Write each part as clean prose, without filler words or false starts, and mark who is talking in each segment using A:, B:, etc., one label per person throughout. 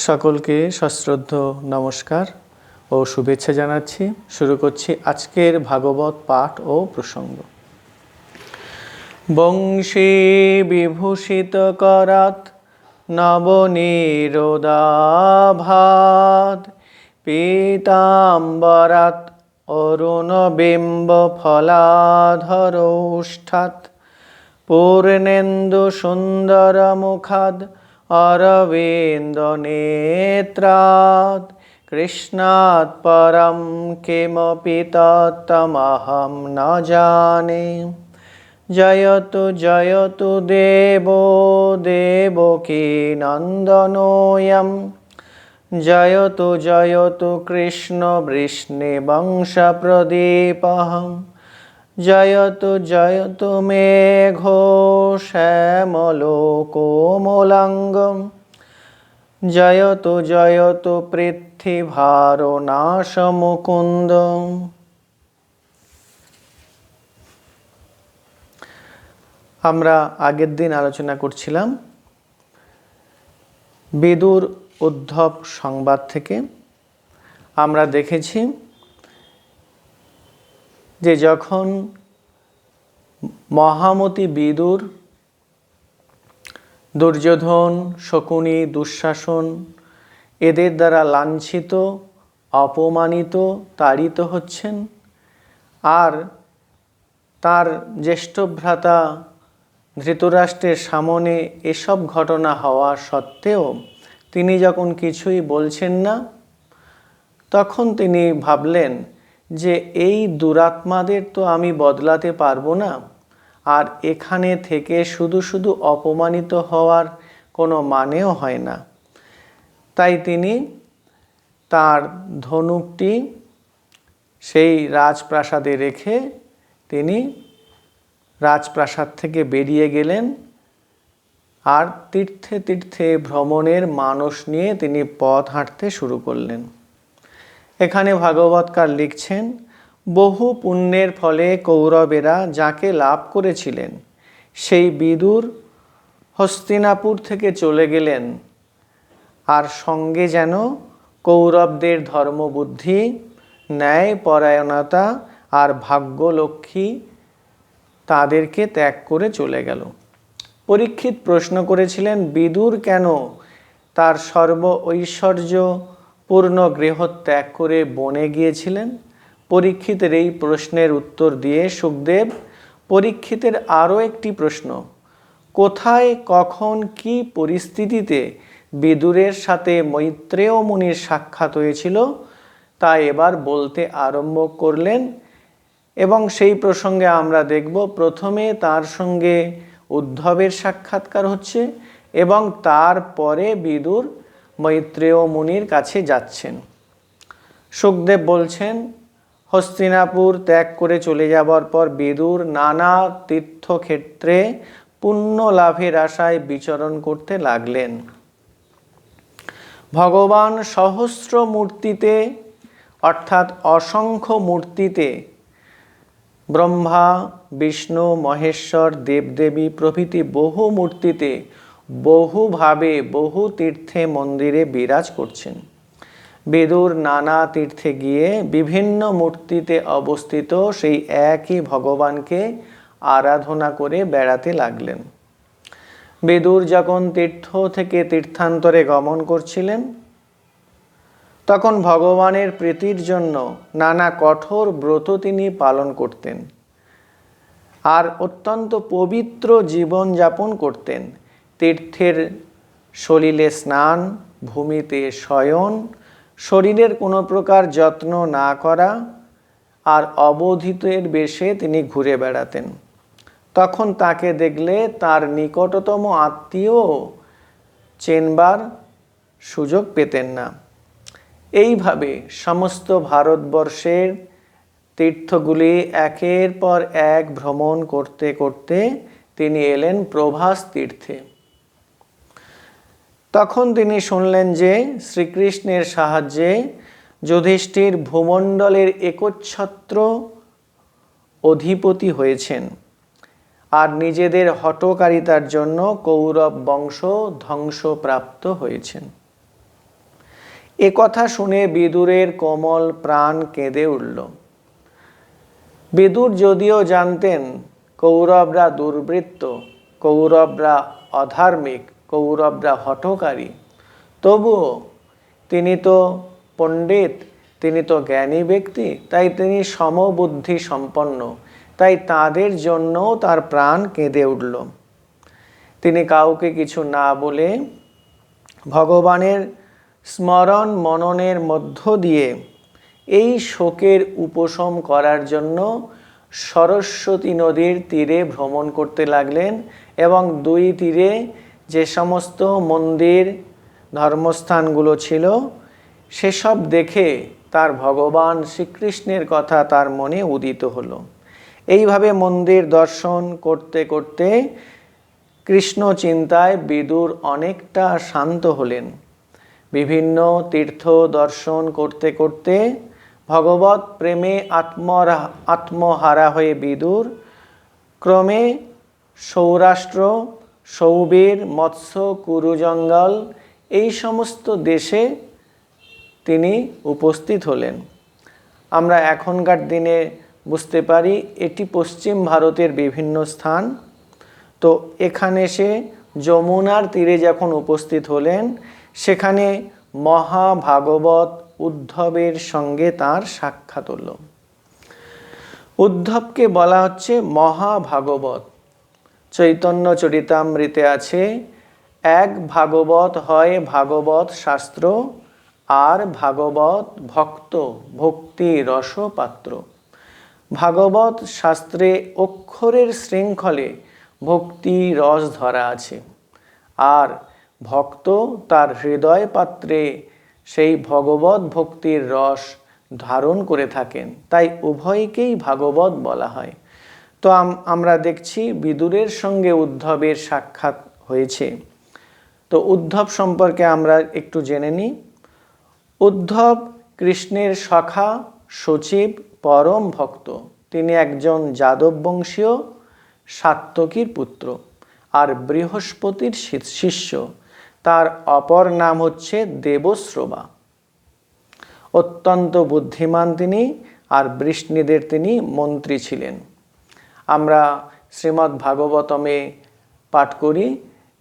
A: সকলকে সশ্রদ্ধ নমস্কার ও শুভেচ্ছা জানাচ্ছি। শুরু করছি আজকের ভাগবত পাঠ ও প্রসঙ্গ। বংশী বিভূষিত করাত নবনীরোদাভাত পীতাম্বরাত অরুণবিম্ব ফলাধরৌষ্ঠাৎ পূর্ণেন্দু সুন্দর মুখাদ অরবিন্দ নেত্রাৎ কৃষ্ণাৎ পরম কিমপি তত্ত্বমহং ন জানে। জয়তু জয়তু দেবো দেবকী নন্দনোऽয়ং জয়তু জয়তু কৃষ্ণ বৃষ্ণিবংশ প্রদীপঃ জয়তু জয়তু মেঘো শ্যামলো কোমলাঙ্গম জয়তু জয়তু পৃথ্বীভারো নাশমুকুন্দ। আমরা আগের দিন আলোচনা করছিলাম বিদুর উদ্ধব সংবাদ থেকে। আমরা দেখেছি যে যখন মহামতি বিদুর দুর্যোধন, শকুনি, দুঃশাসন এদের দ্বারা লাঞ্ছিত, অপমানিত, তাড়িত হচ্ছেন, আর তার জ্যেষ্ঠ ভ্রাতা ধৃতরাষ্ট্রের সামনে এসব ঘটনা হওয়া সত্ত্বেও তিনি যখন কিছুই বলছেন না, তখন তিনি ভাবলেন যে এই দুরাত্মাদের তো আমি বদলাতে পারবো না, আর এখানে থেকে শুধু শুধু অপমানিত হওয়ার কোনো মানেও হয় না। তাই তিনি তার ধনুকটি সেই রাজপ্রাসাদে রেখে তিনি রাজপ্রাসাদ থেকে বেরিয়ে গেলেন, আর তীর্থে তীর্থে ভ্রমণের মানস নিয়ে তিনি পথ হাঁটতে শুরু করলেন। এখানে ভাগবতকার লিখছেন, বহু পুণ্যের ফলে কৌরবেরা যাকে লাভ করেছিলেন সেই বিদুর হস্তিনাপুর থেকে চলে গেলেন, আর সঙ্গে যেন কৌরবদের ধর্মবুদ্ধি, ন্যায়পরায়ণতা আর ভাগ্যলক্ষ্মী তাদেরকে ত্যাগ করে চলে গেল। পরীক্ষিত প্রশ্ন করেছিলেন, বিদুর কেন তার সর্ব ঐশ্বর্য পূর্ণ গৃহ ত্যাগ করে বনে গিয়েছিলেন? পরীক্ষিতের এই প্রশ্নের উত্তর দিয়ে সুখদেব পরীক্ষিতের আরও একটি প্রশ্ন, কোথায়, কখন, কি পরিস্থিতিতে বিদুরের সাথে মৈত্রেয় মুনির সাক্ষাৎ হয়েছিল তা এবার বলতে আরম্ভ করলেন। এবং সেই প্রসঙ্গে আমরা দেখব প্রথমে তার সঙ্গে উদ্ধবের সাক্ষাৎকার হচ্ছে এবং তারপরে বিদুর মৈত্রেয় মুনির কাছে যাচ্ছেন। সুখদেব বলছেন, হস্তিনাপুর ত্যাগ করে চলে যাবার পর বিদুর নানা তীর্থক্ষেত্রে পুণ্য লাভের আশায় বিচরণ করতে লাগলেন। ভগবান সহস্র মূর্তিতে অর্থাৎ অসংখ্য মূর্তিতে, ব্রহ্মা, বিষ্ণু, মহেশ্বর, দেবদেবী প্রভৃতি বহু মূর্তিতে, বহুভাবে, বহু তীর্থে মন্দিরে বিরাজ করছেন। বিদুর নানা তীর্থে গিয়ে বিভিন্ন মূর্তিতে অবস্থিত সেই একই ভগবানকে আরাধনা করে বেড়াতে লাগলেন। বিদুর যখন তীর্থ থেকে তীর্থান্তরে গমন করছিলেন, তখন ভগবানের প্রীতির জন্য নানা কঠোর ব্রত তিনি পালন করতেন আর অত্যন্ত পবিত্র জীবন যাপন করতেন। তীর্থের সলিলে স্নান, ভূমিতে শয়ন, শরীরের কোনো প্রকার যত্ন না করা আর অবধূতের বেশে তিনি ঘুরে বেড়াতেন। তখন তাকে দেখলে তার নিকটতম আত্মীয় চেনবার সুযোগ পেতেন না। এইভাবে সমস্ত ভারতবর্ষের তীর্থগুলি একের পর এক ভ্রমণ করতে করতে তিনি এলেন প্রভাস তীর্থে। তখন তিনি শুনলেন যে শ্রীকৃষ্ণের সাহায্যে যুধিষ্ঠির ভূমণ্ডলের একচ্ছত্র অধিপতি হয়েছেন, আর নিজেদের হঠকারিতার জন্য কৌরব বংশ ধ্বংসপ্রাপ্ত হয়েছেন। এ কথা শুনে বিদুরের কোমল প্রাণ কেঁদে উঠল। বিদুর যদিও জানতেন কৌরবরা দুর্বৃত্ত, কৌরবরা অধার্মিক, কৌরবরা হঠকারী, তবুও তিনি তো পণ্ডিত, তিনি তো জ্ঞানী ব্যক্তি, তাই তিনি সমবুদ্ধি সম্পন্ন, তাই তাদের জন্যও তার প্রাণ কেঁদে উঠল। তিনি কাউকে কিছু না বলে ভগবানের স্মরণ মননের মধ্য দিয়ে এই শোকের উপশম করার জন্য সরস্বতী নদীর তীরে ভ্রমণ করতে লাগলেন এবং দুই তীরে যে সমস্ত মন্দির ধর্মস্থানগুলো ছিল সেসব দেখে তার ভগবান শ্রীকৃষ্ণের কথা তার মনে উদিত হলো। এইভাবে মন্দির দর্শন করতে করতে কৃষ্ণ চিন্তায় বিদুর অনেকটা শান্ত হলেন। বিভিন্ন তীর্থ দর্শন করতে করতে ভগবৎ প্রেমে আত্মহারা হয়ে বিদুর ক্রমে সৌরাষ্ট্র, সৌবীর, মৎস্য, কুরু জঙ্গল এই সমস্ত দেশে তিনি উপস্থিত হলেন। আমরা এখনকার দিনে বুঝতে পারি এটি পশ্চিম ভারতের বিভিন্ন স্থান। তো এখানে সে যমুনার তীরে যখন উপস্থিত হলেন, সেখানে মহাভাগবত উদ্ধবের সঙ্গে তার সাক্ষাৎ হল। উদ্ধবকে বলা হচ্ছে মহাভাগবত। চৈতন্য চরিতামৃতে আছে, এক ভাগবত হয় ভাগবত শাস্ত্র, আর ভাগবত ভক্ত ভক্তি রসপাত্র। ভাগবত শাস্ত্রে অক্ষরের শৃঙ্খলে ভক্তি রস ধরা আছে, আর ভক্ত তার হৃদয় পাত্রে সেই ভগবত ভক্তির রস ধারণ করে থাকেন, তাই উভয়কেই ভাগবত বলা হয়। তো আমরা দেখছি বিদুরের সঙ্গে উদ্ধবের সাক্ষাৎ হয়েছে। তো উদ্ধব সম্পর্কে আমরা একটু জেনে নিই। উদ্ধব কৃষ্ণের সখা, সচিব, পরম ভক্ত। তিনি একজন যাদব বংশীয় সাত্যকীর পুত্র আর বৃহস্পতির শিষ্য। তার অপর নাম হচ্ছে দেবশ্রবা। অত্যন্ত বুদ্ধিমান তিনি, আর বৃষ্ণিদের তিনি মন্ত্রী ছিলেন। আমরা শ্রীমদ্ ভাগবতমে পাঠ করি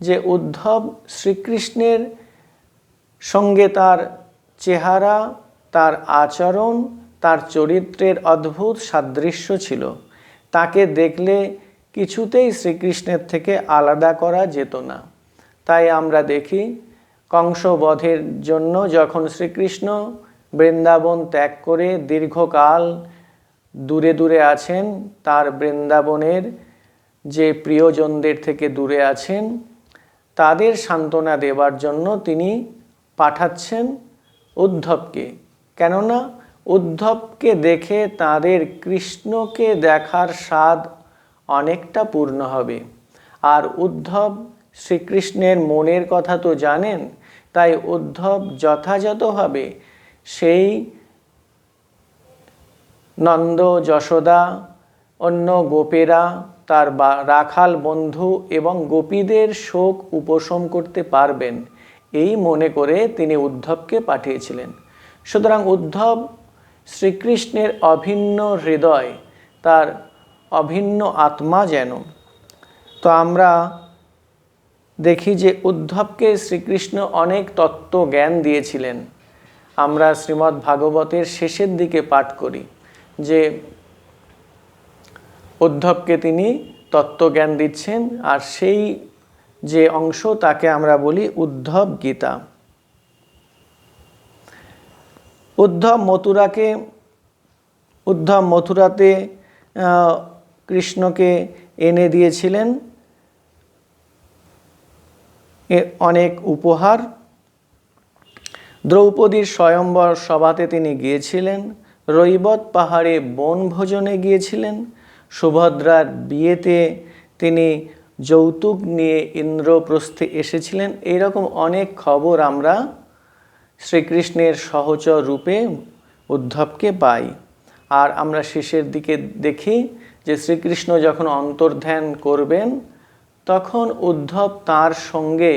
A: যে উদ্ধব শ্রীকৃষ্ণের সঙ্গে তার চেহারা, তার আচরণ, তার চরিত্রের অদ্ভুত সাদৃশ্য ছিল। তাকে দেখলে কিছুতেই শ্রীকৃষ্ণের থেকে আলাদা করা যেত না। তাই আমরা দেখি কংসবধের জন্য যখন শ্রীকৃষ্ণ বৃন্দাবন ত্যাগ করে দীর্ঘকাল দূরে দূরে আছেন, তার বৃন্দাবনের যে প্রিয়জনদের থেকে দূরে আছেন তাদের সান্ত্বনা দেবার জন্য তিনি পাঠাচ্ছেন উদ্ধবকে। কেননা উদ্ধবকে দেখে তাদের কৃষ্ণকে দেখার স্বাদ অনেকটা পূর্ণ হবে। আর উদ্ধব শ্রীকৃষ্ণের মনের কথা তো জানেন, তাই উদ্ধব যথাযথভাবে সেই নন্দ, যশোদা, অন্য গোপেরা, তার রাখাল বন্ধু এবং গোপীদের শোক উপশম করতে পারবেন, এই মনে করে তিনি উদ্ধবকে পাঠিয়েছিলেন। সুতরাং উদ্ধব শ্রীকৃষ্ণের অভিন্ন হৃদয়, তার অভিন্ন আত্মা যেন। তো আমরা দেখি যে উদ্ধবকে শ্রীকৃষ্ণ অনেক তত্ত্ব জ্ঞান দিয়েছিলেন। আমরা শ্রীমদ্ ভাগবতের শেষের দিকে পাঠ করি যে উদ্ধবকে তিনি তত্ত্বজ্ঞান দিচ্ছেন, আর সেই যে অংশ তাকে আমরা বলি উদ্ধব গীতা। উদ্ধব মথুরাতে কৃষ্ণকে এনে দিয়েছিলেন অনেক উপহার। দ্রৌপদীর স্বয়ম্বর সভাতে তিনি গিয়েছিলেন, রৈবত পাহাড়ে বনভোজনে গিয়েছিলেন, সুভদ্রার বিয়েতে তিনি যৌতুক নিয়ে ইন্দ্রপ্রস্থে এসেছিলেন। এইরকম অনেক খবর আমরা শ্রীকৃষ্ণের সহচর রূপে উদ্ধবকে পাই। আর আমরা শেষের দিকে দেখি যে শ্রীকৃষ্ণ যখন অন্তর্ধান করবেন তখন উদ্ধব তার সঙ্গে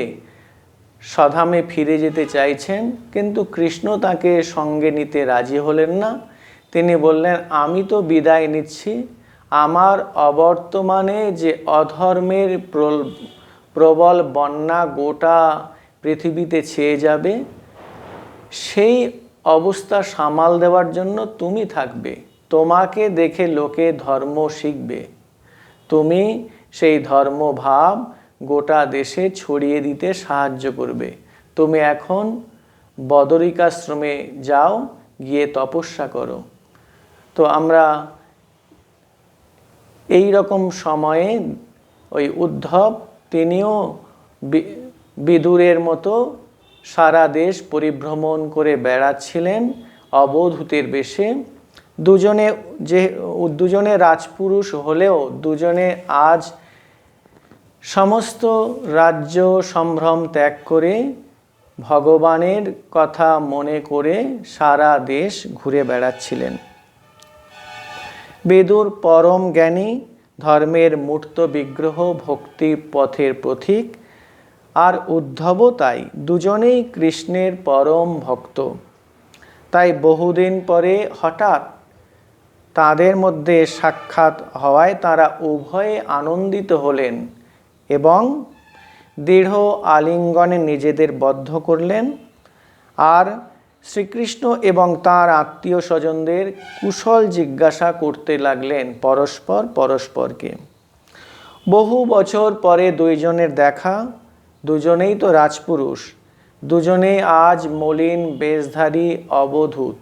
A: স্বধামে ফিরে যেতে চাইছেন, কিন্তু কৃষ্ণ তাকে সঙ্গে নিতে রাজি হলেন না। তিনি বললেন, আমি তো বিদায় নিচ্ছি, আমার অবর্তমানে যে অধর্মের প্রবল বন্যা গোটা পৃথিবীতে ছেয়ে যাবে, সেই অবস্থা সামাল দেওয়ার জন্য তুমি থাকবে। তোমাকে দেখে লোকে ধর্ম শিখবে, তুমি সেই ধর্মভাব গোটা দেশে ছড়িয়ে দিতে সাহায্য করবে। তুমি এখন বদরিকাশ্রমে যাও, গিয়ে তপস্যা করো। তো আমরা এই রকম সময়ে ওই উদ্ধব তিনিও বিদুরের মতো সারা দেশ পরিভ্রমণ করে বেড়াচ্ছিলেন অবধূতের বেশে। দুজনে রাজপুরুষ হলেও দুজনে আজ সমস্ত রাজ্য সম্ভ্রম ত্যাগ করে ভগবানের কথা মনে করে সারা দেশ ঘুরে বেড়াচ্ছিলেন। বিদুর পরম জ্ঞানী, ধর্মের মূর্ত বিগ্রহ, ভক্তি পথের পথিক, আর উদ্ধবও তাই। দুজনেই কৃষ্ণের পরম ভক্ত। তাই বহুদিন পরে হঠাৎ তাদের মধ্যে সাক্ষাৎ হওয়ায় তারা উভয়ে আনন্দিত হলেন এবং দৃঢ় আলিঙ্গনে নিজেদের বদ্ধ করলেন। আর শ্রীকৃষ্ণ এবং তাঁর আত্মীয় স্বজনদের কুশল জিজ্ঞাসা করতে লাগলেন পরস্পরকে। বহু বছর পরে দুইজনের দেখা। দুজনেই তো রাজপুরুষ, দুজনেই আজ মলিন বেশধারী অবধূত।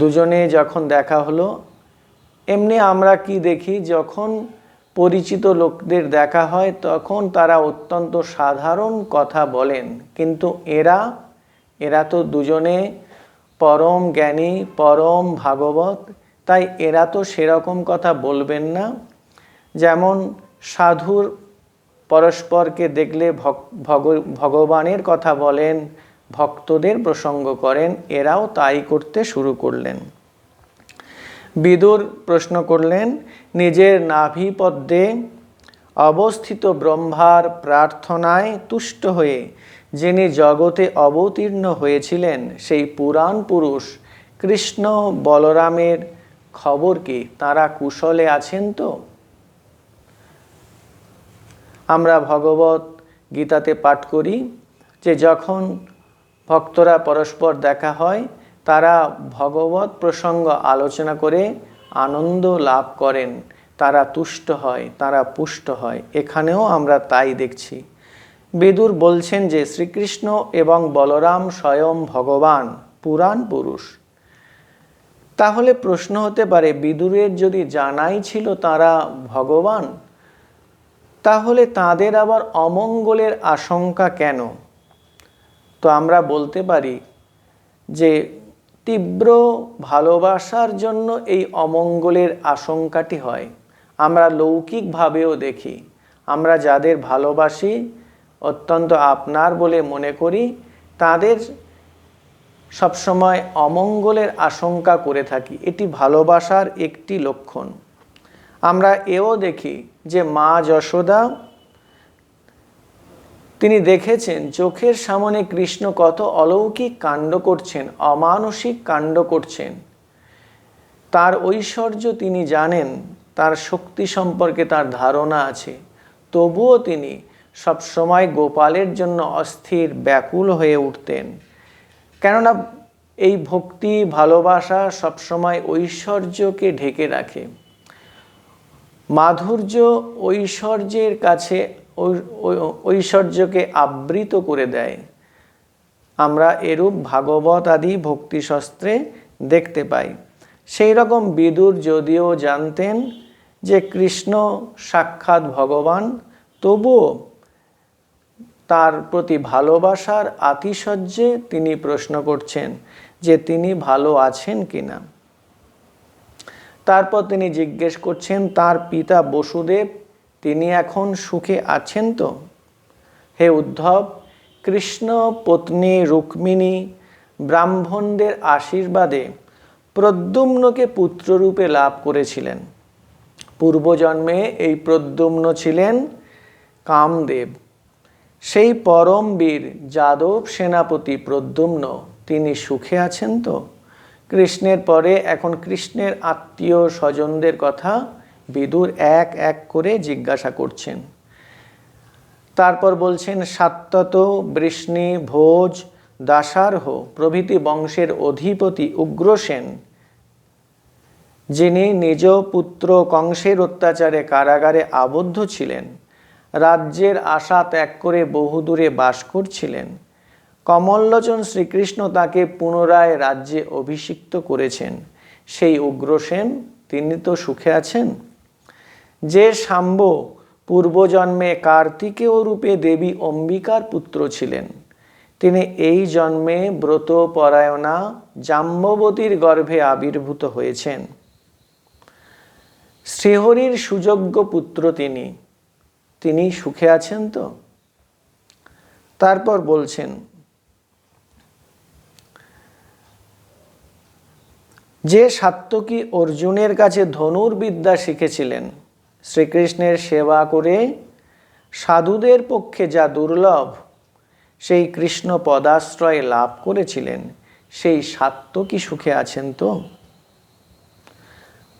A: দুজনে যখন দেখা হলো, এমনি আমরা কি দেখি, যখন পরিচিত লোকদের দেখা হয় তখন তারা অত্যন্ত সাধারণ কথা বলেন, কিন্তু এরা তো দুজনে পরম জ্ঞানী, পরম ভাগবত, তাই এরা তো সেরকম কথা বলবেন না। যেমন সাধুর পরস্পরকে দেখলে ভগবানের কথা বলেন, ভক্তদের প্রসঙ্গ করেন, এরাও তাই করতে শুরু করলেন। বিদুর প্রশ্ন করলেন, নিজের নাভিপদ্মে অবস্থিত ব্রহ্মার প্রার্থনায় তুষ্ট হয়ে যিনি জগতে অবতীর্ণ হয়েছিলেন, সেই পুরাণ পুরুষ কৃষ্ণ বলরামের খবর কি? তারা কুশলে আছেন তো? আমরা ভগবত গীতাতে পাঠ করি যে যখন ভক্তরা পরস্পর দেখা হয় তারা ভগবত প্রসঙ্গ আলোচনা করে আনন্দ লাভ করেন, তারা তুষ্ট হয়, তারা পুষ্ট হয়। এখানেও আমরা তাই দেখছি। বিদুর বলছেন যে শ্রীকৃষ্ণ এবং বলরাম স্বয়ং ভগবান, পুরাণ পুরুষ। তাহলে প্রশ্ন হতে পারে, বিদুরের যদি জানাই ছিল তারা ভগবান, তাহলে তাদের আবার অমঙ্গলের আশঙ্কা কেন? তো আমরা বলতে পারি যে তীব্র ভালোবাসার জন্য এই অমঙ্গলের আশঙ্কাটি হয়। আমরা লৌকিকভাবেও দেখি, আমরা যাদের ভালোবাসি, অত্যন্ত আপনার বলে মনে করি, তাদের সবসময় অমঙ্গলের আশঙ্কা করে থাকি। এটি ভালোবাসার একটি লক্ষণ। আমরা এও দেখি যে মা যশোদা, তিনি দেখেছেন চোখের সামনে কৃষ্ণ কত অলৌকিক কাণ্ড করছেন, অমানসিক কাণ্ড করছেন। তার ঐশ্বর্য তিনি জানেন, তার শক্তি সম্পর্কে তার ধারণা আছে, তবুও তিনি সবসময় গোপালের জন্য অস্থির, ব্যাকুল হয়ে উঠতেন। কেননা এই ভক্তি ভালোবাসা সবসময় ঐশ্বর্যকে ঢেকে রাখে। মাধুর্য ঐশ্বর্যের কাছে ঐশ্বর্যকে আবৃত করে দেয়। আমরা এরূপ ভাগবত আদি ভক্তিশাস্ত্রে দেখতে পাই। সেই রকম বিদুর যদিও জানতেন যে কৃষ্ণ সাক্ষাৎ ভগবান, তবুও তার প্রতি ভালোবাসার আতিশয্যে তিনি প্রশ্ন করছেন যে তিনি ভালো আছেন কিনা। তারপর তিনি জিজ্ঞেস করছেন তার পিতা বসুদেব, তিনি এখন সুখে আছেন তো? হে উদ্ধব, কৃষ্ণ পত্নী রুক্মিণী ব্রাহ্মণদের আশীর্বাদে প্রদ্যুম্নকে পুত্ররূপে লাভ করেছিলেন। পূর্বজন্মে এই প্রদ্যুম্ন ছিলেন কামদেব। সেই পরমবীর যাদব সেনাপতি প্রদ্যুম্ন তিনি সুখে আছেন তো? কৃষ্ণের পরে এখন কৃষ্ণের আত্মীয় স্বজনদের কথা বিদুর এক এক করে জিজ্ঞাসা করছেন। তারপর বলছেন, সাত্যত, বৃষ্ণি, ভোজ, দাসার্হ প্রভৃতি বংশের অধিপতি উগ্রসেন, যিনি নিজ পুত্র কংসের অত্যাচারে কারাগারে আবদ্ধ ছিলেন, রাজ্যের আশা ত্যাগ করে বহুদূরে বাস করছিলেন, কমললোচন শ্রীকৃষ্ণ তাকে পুনরায় রাজ্যে অভিষিক্ত করেছেন, সেই উগ্রসেন তিনি তো সুখে আছেন। যে শাম্ব পূর্বজন্মে কার্তিকেয় রূপে দেবী অম্বিকার পুত্র ছিলেন, তিনি এই জন্মে ব্রতপরায়ণা জাম্ববতীর গর্ভে আবির্ভূত হয়েছেন। শ্রীহরির সুযোগ্য পুত্র তিনি সুখে আছেন তো? তারপর বলছেন, যে সাত্যকী অর্জুনের কাছে ধনুর্বিদ্যা শিখেছিলেন, শ্রীকৃষ্ণের সেবা করে সাধুদের পক্ষে যা দুর্লভ, সেই কৃষ্ণ পদাশ্রয় লাভ করেছিলেন, সেই সাত্যকী সুখে আছেন তো?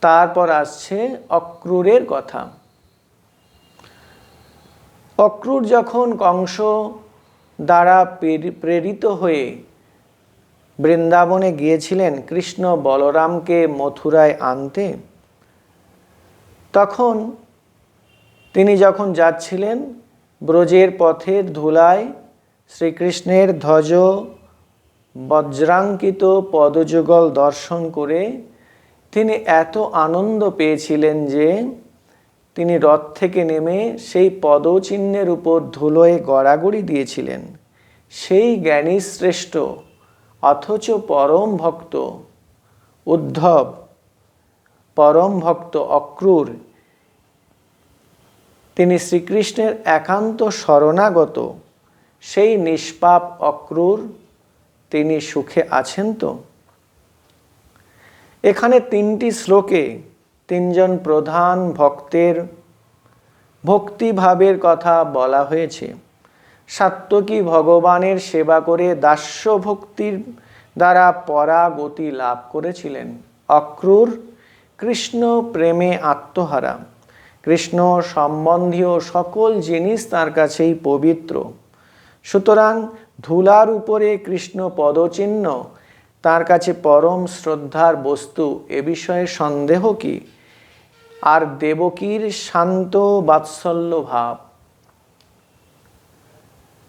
A: তারপর আসছে অক্রূরের কথা। অক্রূর যখন কংস দ্বারা প্রেরিত হয়ে বৃন্দাবনে গিয়েছিলেন কৃষ্ণ বলরামকে মথুরায় আনতে, তখন তিনি যখন যাচ্ছিলেন ব্রজের পথের ধুলায় শ্রীকৃষ্ণের ধ্বজ বজ্রাঙ্কিত পদযুগল দর্শন করে তিনি এত আনন্দ পেয়েছিলেন যে তিনি রথ থেকে নেমে সেই পদচিহ্নের উপর ধুলোয় গড়াগড়ি দিয়েছিলেন। সেই জ্ঞানী শ্রেষ্ঠ অথচ পরম ভক্ত উদ্ধব, পরম ভক্ত অক্রূর, তিনি শ্রীকৃষ্ণের একান্ত শরণাগত, সেই নিষ্পাপ অক্রূর তিনি সুখে আছেন তো? এখানে তিনটি শ্লোকে তিনজন প্রধান ভক্তের ভক্তিভাবের কথা বলা হয়েছে। সাত্যকী ভগবানের সেবা করে দাস্য ভক্তির দ্বারা পরাগতি লাভ করেছিলেন। অক্রূর কৃষ্ণ প্রেমে আত্মহারা, কৃষ্ণ সম্বন্ধীয় সকল জিনিস তার কাছেই পবিত্র। সুতরাং ধুলার উপরে কৃষ্ণ পদচিহ্ন তার কাছে পরম শ্রদ্ধার বস্তু, এ বিষয়ে সন্দেহ কি? আর দেবকীর শান্ত বাৎসল্য ভাব,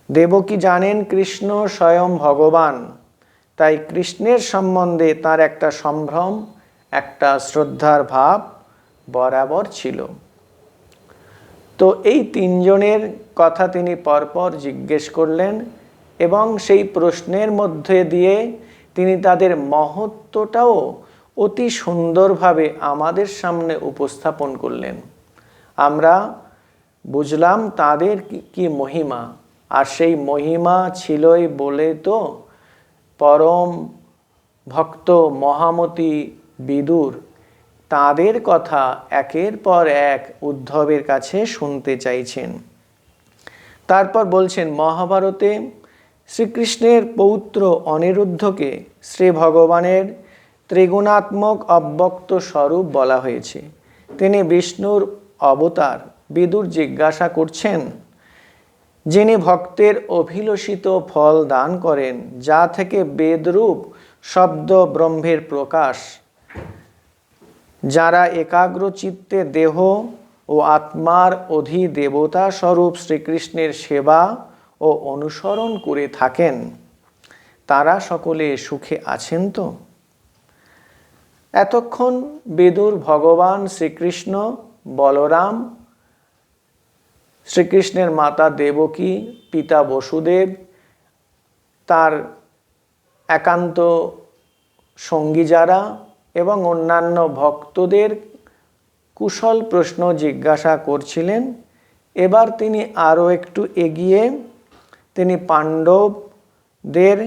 A: দেবকী জানেন কৃষ্ণ স্বয়ং ভগবান, তাই কৃষ্ণের সম্বন্ধে তার একটা সম্ভ্রম, একটা শ্রদ্ধার ভাব বরাবর ছিল। তো এই তিনজনের কথা তিনি পরপর জিজ্ঞেস করলেন এবং সেই প্রশ্নের মধ্যে দিয়ে তিনি তাদের মহত্বটাও অতি সুন্দরভাবে আমাদের সামনে উপস্থাপন করলেন। আমরা বুঝলাম তাদের কি মহিমা, আর সেই মহিমা ছিলই বলে তো পরম ভক্ত মহামতি বিদুর তাদের কথা একের পর এক উদ্ধবের কাছে শুনতে চাইছেন। তারপর বলছেন, মহাভারতে শ্রীকৃষ্ণের পৌত্র অনিরুদ্ধকে শ্রী ভগবানের ত্রিগুণাত্মক অব্যক্ত স্বরূপ বলা হয়েছে। তিনি বিষ্ণুর অবতার। বিদুর জিজ্ঞাসা করছেন, যিনি ভক্তের অভিলষিত ফল দান করেন, যা থেকে বেদরূপ শব্দ ব্রহ্মের প্রকাশ, যারা একাগ্র চিত্তে দেহ ও আত্মার অধিদেবতা স্বরূপ শ্রীকৃষ্ণের সেবা ও অনুসরণ করে থাকেন, তারা সকলে সুখে আছেন তো? এতক্ষণ বিদুর ভগবান শ্রীকৃষ্ণ, বলরাম, শ্রীকৃষ্ণের মাতা দেবকী, পিতা বসুদেব, তার একান্ত সঙ্গী যারা এবং অন্যান্য ভক্তদের কুশল প্রশ্ন জিজ্ঞাসা করছিলেন। এবার তিনি আরও একটু এগিয়ে তিনি পাণ্ডবদের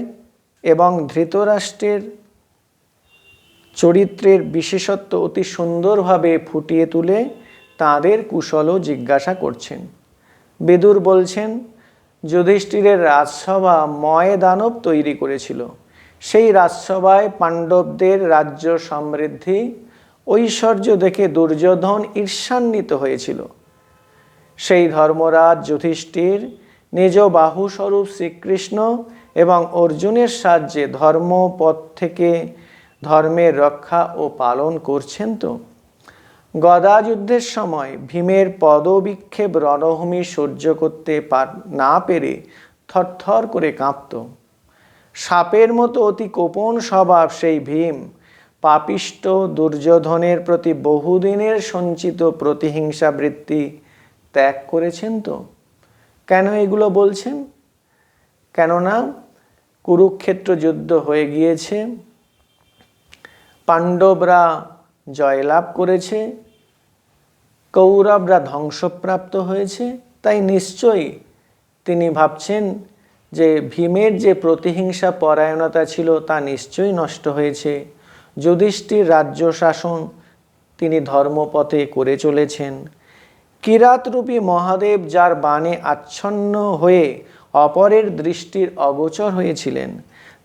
A: এবং ধৃতরাষ্ট্রের চরিত্রের বিশেষত্ব অতি সুন্দরভাবে ফুটিয়ে তুলে তাঁদের কুশলও জিজ্ঞাসা করছেন। বিদুর বলছেন, যুধিষ্ঠিরের রাজসভা ময় দানব তৈরি করেছিল। সেই রাজসভায় পাণ্ডবদের রাজ্য সমৃদ্ধি ঐশ্বর্য দেখে দুর্যোধন ঈর্ষান্বিত হয়েছিল। সেই ধর্মরাজ যুধিষ্ঠির নিজ বাহুস্বরূপ শ্রীকৃষ্ণ এবং অর্জুনের সাহায্যে ধর্মপথ থেকে ধর্মের রক্ষা ও পালন করছেন তো? গদা যুদ্ধের সময় ভীমের পদবিক্ষেপ রণভূমি সহ্য করতে না পেরে থরথর করে কাঁপত। সাপের মতো অতি কোপন স্বভাব সেই ভীম পাপিষ্ঠ দুর্যোধনের প্রতি বহুদিনের সঞ্চিত প্রতিহিংসা বৃত্তি ত্যাগ করেছেন তো? কেন এগুলো বলছেন? কেননা কুরুক্ষেত্র যুদ্ধ হয়ে গিয়েছে, পাণ্ডবরা জয়লাভ করেছে, কৌরবরা ধ্বংসপ্রাপ্ত হয়েছে। তাই নিশ্চয়ই তিনি ভাবছেন যে ভীমের যে প্রতিহিংসা পরায়ণতা ছিল তা নিশ্চয়ই নষ্ট হয়েছে। যুধিষ্ঠির রাজ্য শাসন তিনি ধর্মপথে করে চলেছেন। কিরাতরূপী মহাদেব যার বাণে আচ্ছন্ন হয়ে অপরের দৃষ্টির অগোচর হয়েছিলেন,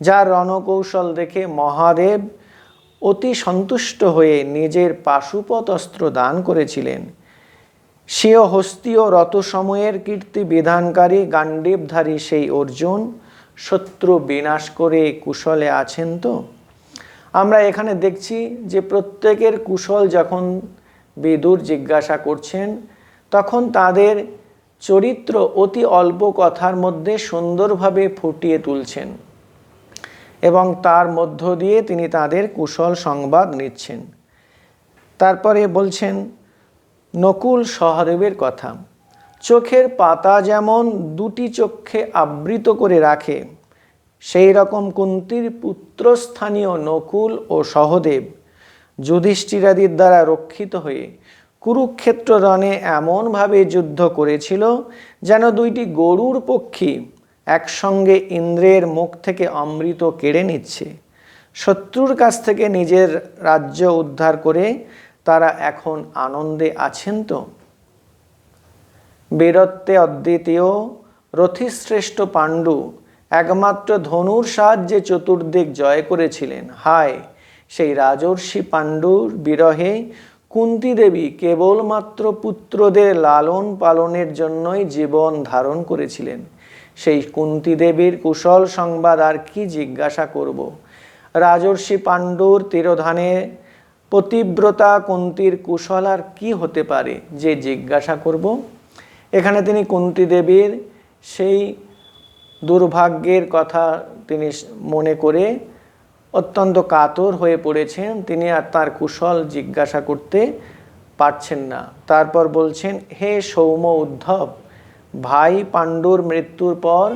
A: যার রণকৌশল দেখে মহাদেব অতি সন্তুষ্ট হয়ে নিজের পাশুপত অস্ত্র দান করেছিলেন, স্বীয় হস্তীয় রত সময়ের কীর্তি বিধানকারী গাণ্ডীবধারী সেই অর্জুন শত্রু বিনাশ করে কুশলে আছেন তো? আমরা এখানে দেখছি যে প্রত্যেকের কুশল যখন বিদুর জিজ্ঞাসা করছেন, তখন তাদের চরিত্র অতি অল্প কথার মধ্যে সুন্দরভাবে ফুটিয়ে তুলছেন এবং তার মধ্য দিয়ে তিনি তাদের কুশল সংবাদ নিচ্ছেন। তারপরে বলছেন নকুল সহদেবের কথা। চোখের পাতা যেমন দুটি চক্ষে আবৃত করে রাখে, সেই রকম কুন্তির পুত্রস্থানীয় নকুল ও সহদেব যুধিষ্ঠিরাদির দ্বারা রক্ষিত হয়ে কুরুক্ষেত্র রণে এমনভাবে যুদ্ধ করেছিল যেন দুইটি গরুর পক্ষী একসঙ্গে ইন্দ্রের মুখ থেকে অমৃত কেড়ে নিচ্ছে। শত্রুর কাছ থেকে নিজের রাজ্য উদ্ধার করে তারা এখন আনন্দে আছেন তো? বীরত্বে অদ্বিতীয় রথিশ্রেষ্ঠ পাণ্ডু একমাত্র ধনুর সাহায্যে চতুর্দিক জয় করেছিলেন। হায়, সেই রাজর্ষি পাণ্ডুর বিরহে কুন্তী দেবী কেবলমাত্র পুত্রদের লালন পালনের জন্যই জীবন ধারণ করেছিলেন। সেই কুন্তী দেবীর কুশল সংবাদ আর কি জিজ্ঞাসা করব? রাজর্ষি পাণ্ডুর তিরোধানে পতিব্রতা কুন্তীর কুশল আর কি হতে পারে যে জিজ্ঞাসা করব? এখানে তিনি কুন্তী দেবীর সেই দুর্ভাগ্যের কথা তিনি মনে করে অত্যন্ত কাতর হয়ে পড়েছেন। তিনি আর তার কুশল জিজ্ঞাসা করতে পারছেন না। তারপর বলছেন, হে সৌম্য উদ্ধব, ভাই পাণ্ডুর মৃত্যুর পর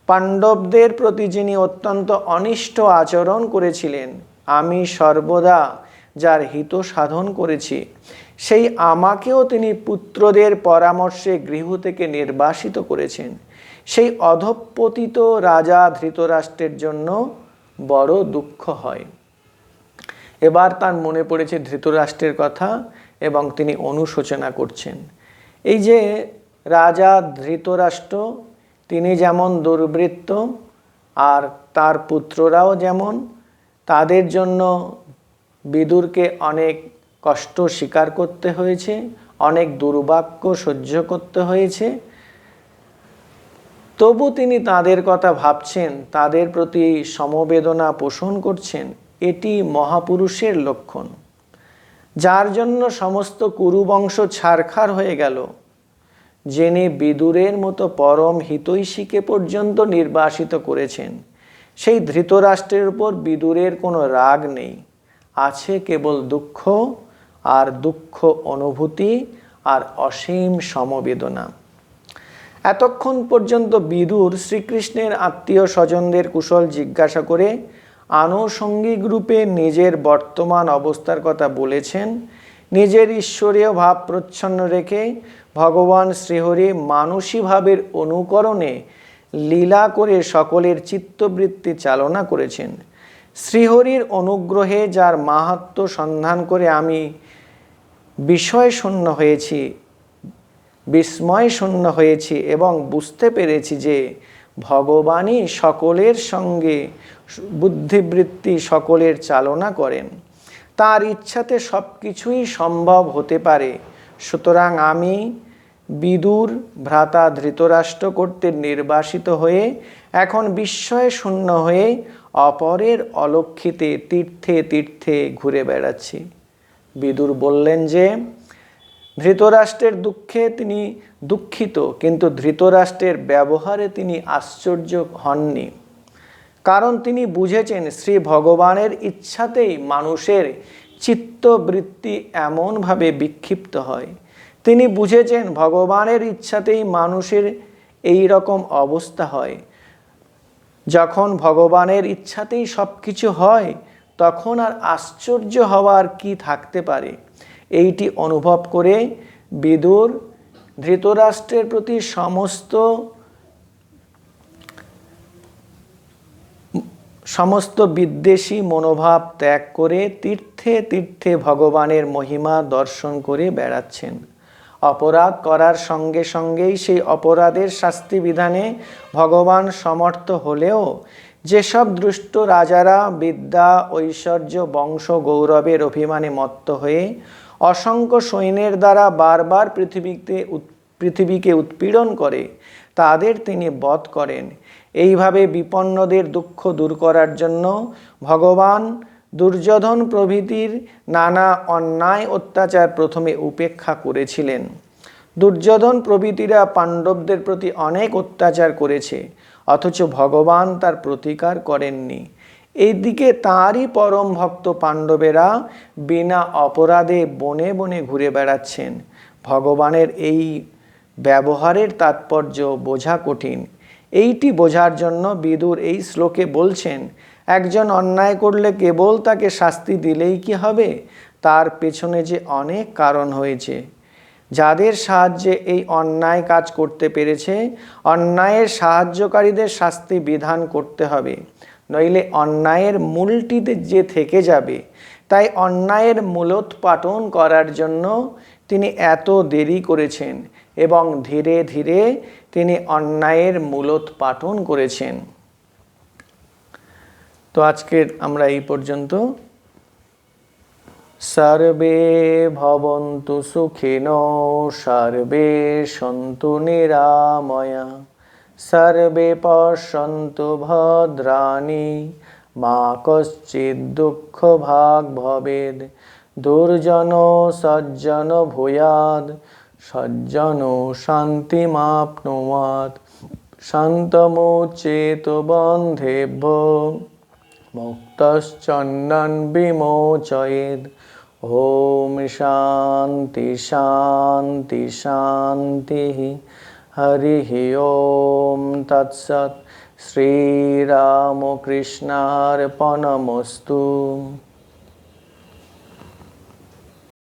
A: পাণ্ডবদের প্রতি যিনি অত্যন্ত অনিষ্ট আচরণ করেছিলেন, আমি সর্বদা যার হিত সাধন করেছি, সেই আমাকেও তিনি পুত্রদের পরামর্শে গৃহ থেকে নির্বাসিত করেছেন। সেই অধঃপতিত রাজা ধৃতরাষ্ট্রের জন্য বড় দুঃখ হয়। এবার তার মনে পড়েছে ধৃতরাষ্ট্রের কথা এবং তিনি অনুশোচনা করছেন। এই যে রাজা ধৃতরাষ্ট্র, তিনি যেমন দুর্বৃত্ত আর তার পুত্ররাও যেমন, তাদের জন্য বিদুরকে অনেক কষ্ট স্বীকার করতে হয়েছে, অনেক দুর্বাক্য সহ্য করতে হয়েছে। তবু তিনি তাদের কথা ভাবছেন, তাদের প্রতি সমবেদনা পোষণ করছেন। এটি মহাপুরুষের লক্ষণ, যার জন্য সমস্ত কুরুবংশ ছারখার হয়ে গেল, যিনি বিদুরের মতো পরম হিতৈষীকে পর্যন্ত নির্বাসিত করেছেন। সেই ধৃতরাষ্ট্রের উপর বিদুরের কোনো রাগ নেই, আছে কেবল দুঃখ আর দুঃখ অনুভূতি আর অসীম সমবেদনা। এতক্ষণ পর্যন্ত বিদুর শ্রীকৃষ্ণের আত্মীয় স্বজনদের কুশল জিজ্ঞাসা করে আনুষঙ্গিক রূপে নিজের বর্তমান অবস্থার কথা বলেছেন। নিজের ঈশ্বরীয় ভাব প্রচ্ছন্ন রেখে ভগবান শ্রীহরি মানসী ভাবের অনুকরণে লীলা করে সকলের চিত্তবৃত্তি চালনা করেছেন। শ্রীহরির অনুগ্রহে যার মাহাত্ম্য সন্ধান করে আমি বিষয় শূন্য হয়েছি, বিস্ময় শূন্য হয়েছি এবং বুঝতে পেরেছি যে ভগবানই সকলের সঙ্গে বুদ্ধিবৃত্তি সকলের চালনা করেন। তার ইচ্ছাতে সব কিছুই সম্ভব হতে পারে। সুতরাং আমি বিদুর ভ্রাতা ধৃতরাষ্ট্র কর্তৃক নির্বাসিত হয়ে এখন বিস্ময় শূন্য হয়ে অপরের অলক্ষিতে তীর্থে তীর্থে ঘুরে বেড়াচ্ছি। বিদুর বললেন যে ধৃতরাষ্ট্রের দুঃখে তিনি দুঃখিত, কিন্তু ধৃতরাষ্ট্রের ব্যবহারে তিনি আশ্চর্য হননি। কারণ তিনি বুঝেছেন শ্রী ভগবানের ইচ্ছাতেই মানুষের চিত্তবৃত্তি এমনভাবে বিক্ষিপ্ত হয়। তিনি বুঝেছেন ভগবানের ইচ্ছাতেই মানুষের এই রকম অবস্থা হয়। যখন ভগবানের ইচ্ছাতেই সব কিছু হয় তখন আর আশ্চর্য হওয়ার কি থাকতে পারে। এইটি অনুভব করে বিদুর ধৃতরাষ্ট্রের প্রতি সমস্ত বিদ্বেষী মনোভাব ত্যাগ করে তীর্থে তীর্থে ভগবানের মহিমা দর্শন করে বেড়াচ্ছেন। অপরাধ করার সঙ্গে সঙ্গেই সেই অপরাধের শাস্তি বিধানে ভগবান সমর্থ হলেও যেসব দুষ্ট রাজারা বিদ্যা ঐশ্বর্য বংশ গৌরবের অভিমানে মত্ত হয়ে অসংখ্য সৈন্যের দ্বারা বারবার পৃথিবীকে উৎপীড়ন করে তাদের তিনি বধ করেন। এইভাবে বিপন্নদের দুঃখ দূর করার জন্য ভগবান দুর্যোধন প্রভৃতির নানা অন্যায় অত্যাচার প্রথমে উপেক্ষা করেছিলেন। দুর্যোধন প্রভৃতিরা পাণ্ডবদের প্রতি অনেক অত্যাচার করেছে, অথচ ভগবান তার প্রতিকার করেননি। এইদিকে তাঁরই পরম ভক্ত পাণ্ডবেরা বিনা অপরাধে বনে বনে ঘুরে বেড়াচ্ছেন। ভগবানের এই ব্যবহারের তাৎপর্য বোঝা কঠিন। এইটি বোঝার জন্য বিদুর এই শ্লোকে বলছেন, একজন অন্যায় করলে কেবল তাকে শাস্তি দিলেই কি হবে? তার পেছনে যে অনেক কারণ হয়েছে। যাদের সাহায্যে এই অন্যায় কাজ করতে পেরেছে, অন্যায়ের সাহায্যকারীদের শাস্তি বিধান করতে হবে, নইলে অন্যায়ের মূলটিতে যে থেকে যাবে। তাই অন্যায়ের মূলোৎপাটন করার জন্য তিনি এত দেরি করেছেন এবং ধীরে ধীরে তিনি অন্যায়ের মূলোৎপাটন করেছেন। তো আজকের আমরা এই পর্যন্ত। সর্বে ভবন্তু সুখিনো সর্বে সন্তু নিরাময়া সর্বে পশ্যন্তু ভদ্রাণি মা কশ্চিৎ দুঃখ ভাগ ভবেদ দুর্জনো সজ্জনো ভূয়াদ সজ্জনো শান্তিমাপ্নুয়াৎ শান্তমুচেত বন্ধেভ্যো মুক্তশ্চণ্ডন বিমোচয়েদ। ওম শান্তি শান্তি শান্তি। হরি ওম তৎসৎ। শ্রীরামকৃষ্ণার্পণমস্তু।